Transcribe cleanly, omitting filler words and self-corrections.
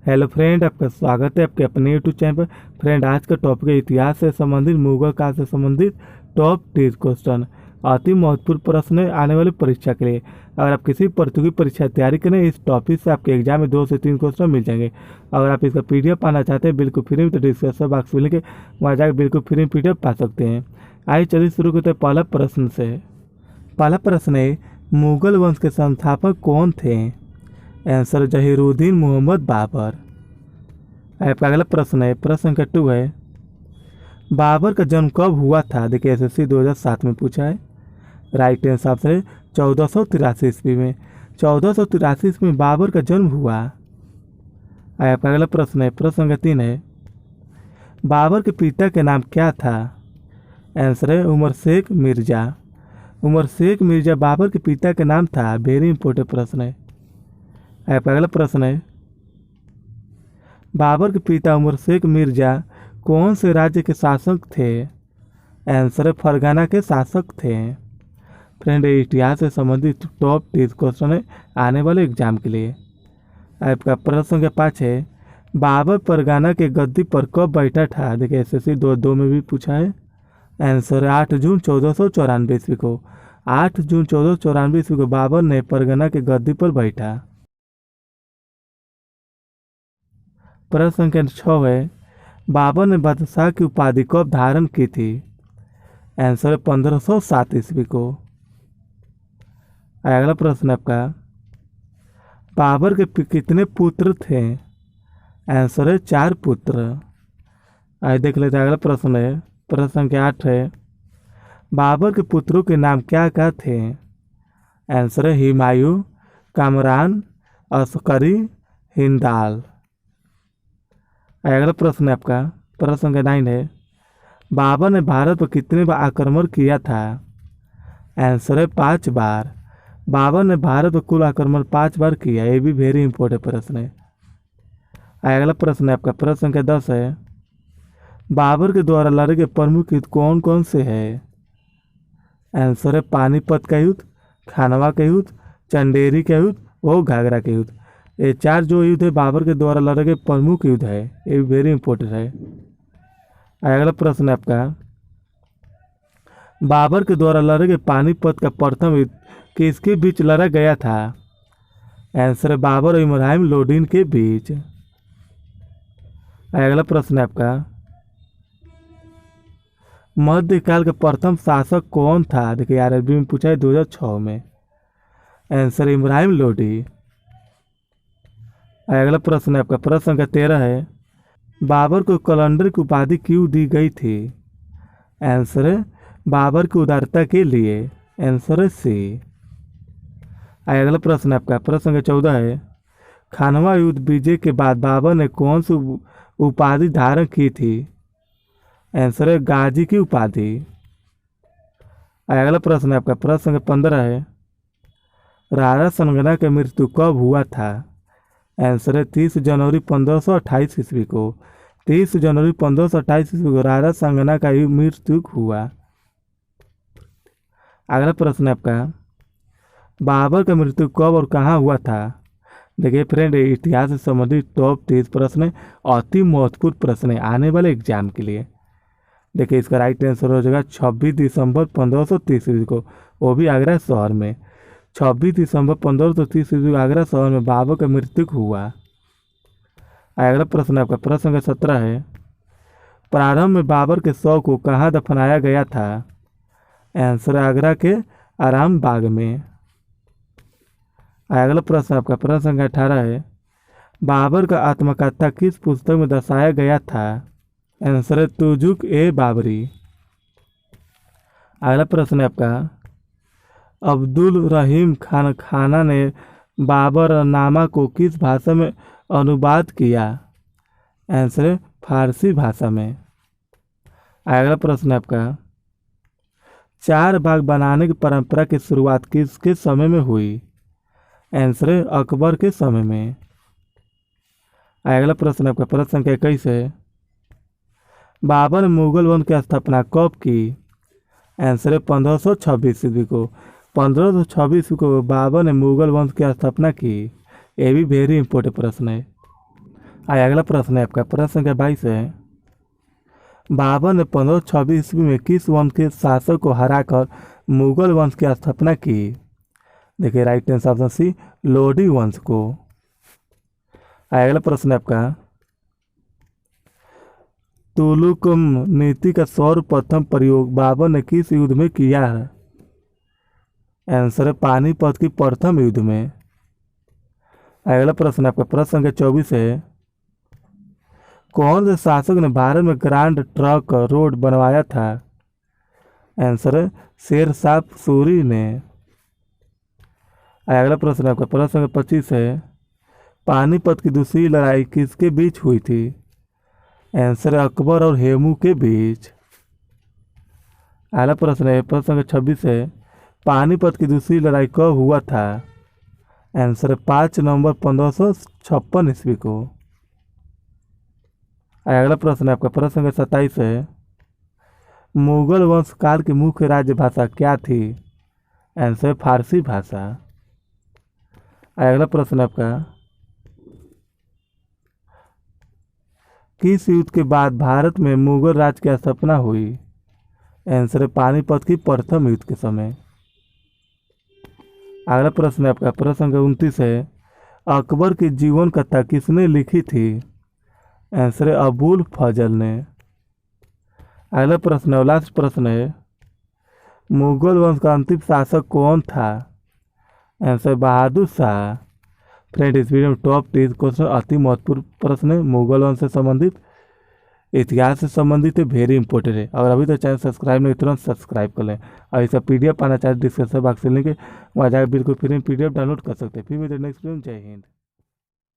Hello friend, आपका स्वागत है आपके अपने यूट्यूब चैनल पर। फ्रेंड, आज का टॉपिक है इतिहास से संबंधित, मुगल काल से संबंधित टॉप 10 क्वेश्चन। अति महत्वपूर्ण प्रश्न है आने वाली परीक्षा के लिए। अगर आप किसी प्रतियोगी परीक्षा की तैयारी करें, इस टॉपिक से आपके एग्जाम में 2 से 3 क्वेश्चन मिल जाएंगे। अगर आप इसका पीडीएफ पाना चाहते हैं बिल्कुल फ्री में, तो डिस्क्रिप्शन बॉक्स में लिंक है, वहाँ जाकर बिल्कुल फ्री में पीडीएफ पा सकते हैं। आइए चलिए शुरू करते हैं पहला प्रश्न से। पहला प्रश्न है, मुगल वंश के संस्थापक कौन थे? आंसर जहीरुद्दीन मोहम्मद बाबर। आपका अगला प्रश्न है, प्रश्न संख्या 2 है, बाबर का जन्म कब हुआ था? देखिए एसएससी 2007 में पूछा है। राइट आंसर है 1483 ईस्वी में। 1483 ईस्वी में बाबर का जन्म हुआ। आपका अगला प्रश्न है, प्रश्न संख्या 3 है, बाबर के पिता के नाम क्या था? आंसर है उमर शेख मिर्जा। उमर शेख मिर्जा बाबर के पिता के नाम था। वेरी इंपॉर्टेंट प्रश्न है। आपका अगला प्रश्न है, बाबर के पिता उमर शेख मिर्जा कौन से राज्य के शासक थे? आंसर है फरगाना के शासक थे। फ्रेंड, इतिहास से संबंधित टॉप 10 क्वेश्चन है आने वाले एग्जाम के लिए। आपका प्रश्न संख्या 5 है, बाबर परगाना के गद्दी पर कब बैठा था? देखिए एसएससी 22 में भी पूछा है। आंसर है 8 जून 1494 ईस्वी को। 8 जून 1494 ईस्वी को बाबर ने परगना के गद्दी पर बैठा। प्रश्न संख्या 6 है, बाबर ने बादशाह की उपाधि कब धारण की थी? आंसर है 1507 ईस्वी को। अगला प्रश्न आपका, बाबर के कितने पुत्र थे? आंसर है 4 पुत्र। आइए देख लेते हैं अगला प्रश्न है, प्रश्न संख्या 8 है, बाबर के पुत्रों के नाम क्या क्या थे? आंसर है हुमायूं, कामरान, अस्करी, हिंदाल। अगला प्रश्न है आपका, प्रश्न संख्या 9 है, बाबर ने भारत पर कितने बार आक्रमण किया था? आंसर है 5 बार। बाबर ने भारत पर कुल आक्रमण 5 बार किया। ये भी वेरी इंपॉर्टेंट प्रश्न है। अगला प्रश्न है आपका, प्रश्न संख्या 10 है, बाबर के द्वारा लड़े गए प्रमुख युद्ध कौन कौन से है? आंसर है पानीपत का युद्ध, खानवा का युद्ध, चंदेरी का युद्ध और घाघरा का युद्ध। ये 4 जो युद्ध है बाबर के द्वारा लड़े गए प्रमुख युद्ध है। ये वेरी इंपॉर्टेंट है। अगला प्रश्न है आपका, बाबर के द्वारा लड़े गए पानीपत का प्रथम युद्ध किसके बीच लड़ा गया था? आंसर है बाबर और इब्राहिम लोदीन के बीच। अगला प्रश्न है आपका, मध्यकाल का प्रथम शासक कौन था? देखिए आरबी में पूछा है 2006 में। आंसर इब्राहिम लोदी। अगला प्रश्न है आपका, प्रश्न संख्या 13 है, बाबर को कलंदर की उपाधि क्यों दी गई थी? आंसर है बाबर की उदारता के लिए। आंसर है सी। अगला प्रश्न है आपका, प्रश्न संख्या 14 है, खानवा युद्ध विजय के बाद बाबर ने कौन सी उपाधि धारण की थी? आंसर है गाजी की उपाधि। अगला प्रश्न है आपका, प्रश्न संख्या 15 है, राजा संगना की मृत्यु कब हुआ था? आंसर है 30 जनवरी 1528 ईस्वी को। 30 जनवरी 1528 ईस्वी को राजा संगना का मृत्यु हुआ। अगला प्रश्न है आपका, बाबर का मृत्यु कब और कहाँ हुआ था? देखिए फ्रेंड, इतिहास से संबंधित टॉप 30 प्रश्न है, अति महत्वपूर्ण प्रश्न है आने वाले एग्जाम के लिए। देखिए इसका राइट आंसर हो जाएगा 26 दिसंबर 1530 ईस्वी को, वो भी आगरा शहर में। 26 दिसंबर 1530 ईस्वी को आगरा शहर में बाबर का मृत्यु हुआ। अगला प्रश्न आपका, प्रश्न संख्या 17 है, प्रारंभ में बाबर के शव को कहाँ दफनाया गया था? आंसर आगरा के आराम बाग में। अगला प्रश्न आपका, प्रश्न संख्या 18 है, बाबर का आत्मकथा किस पुस्तक में दर्शाया गया था? आंसर है तुजुक ए बाबरी। अगला प्रश्न है आपका, अब्दुल रहीम खाना ने बाबरनामा को किस भाषा में अनुवाद किया? आंसर है फारसी भाषा में। अगला प्रश्न है आपका, 4 बाग बनाने की परंपरा की शुरुआत किसके समय में हुई? आंसर है अकबर के समय में। अगला प्रश्न है आपका, प्रश्न संख्या 21 है, बाबर ने मुगल वंश की स्थापना कब की? आंसर है 1526 ईस्वी को। 1526 ईस्वी को बाबर ने मुगल वंश की स्थापना की। ये भी वेरी इंपॉर्टेंट प्रश्न है। अगला प्रश्न है आपका, प्रश्न संख्या 22 है, बाबर ने 1526 ईस्वी में किस वंश के शासक को हराकर मुगल वंश की स्थापना की? देखिए right answer option C, Lodi वंश को। अगला प्रश्न है आपका, तुलुकम नीति का सर्वप्रथम प्रयोग बाबर ने किस युद्ध में किया है? आंसर है पानीपत की प्रथम युद्ध में। अगला प्रश्न है आपका, प्रश्न संख्या 24 है, कौन से शासक ने भारत में ग्रांड ट्रंक रोड बनवाया था? आंसर है शेर शाह सूरी ने। अगला प्रश्न है आपका, प्रश्न संख्या 25 है, पानीपत की दूसरी लड़ाई किसके बीच हुई थी? आंसर है अकबर और हेमू के बीच। अगला प्रश्न है, प्रश्न संख्या 26 है, पानीपत की दूसरी लड़ाई कब हुआ था? आंसर है 5 नवंबर 1556 ईस्वी को। अगला प्रश्न है आपका, प्रश्न संख्या 27 है, मुगल वंश काल की मुख्य राज्य भाषा क्या थी? आंसर है फारसी भाषा। अगला प्रश्न है आपका, किस युद्ध के बाद भारत में मुगल राज की स्थापना हुई? आंसर है पानीपत की प्रथम युद्ध के समय। अगला प्रश्न है आपका, प्रश्न संख्या 29 है, अकबर की जीवन कथा किसने लिखी थी? आंसर है अबुल फजल ने। अगला प्रश्न है, लास्ट प्रश्न है, मुगल वंश का अंतिम शासक कौन था? आंसर बहादुर शाह। फ्रेंड इस वीडियो में टॉप 30 क्वेश्चन अति महत्वपूर्ण प्रश्न है, मुगल वंश से संबंधित, इतिहास से संबंधित है, वेरी इंपॉर्टेंट है। अगर अभी तक चैनल सब्सक्राइब नहीं, तुरंत सब्सक्राइब कर लें। और इसका PDF पाना चाहते डिस्क्रिप्शन बॉक्स से लिंक है, वहाँ जाकर बिल्कुल फ्री में PDF डाउनलोड कर सकते हैं। फिर मिलते हैं नेक्स्ट वीडियो में। जय हिंद।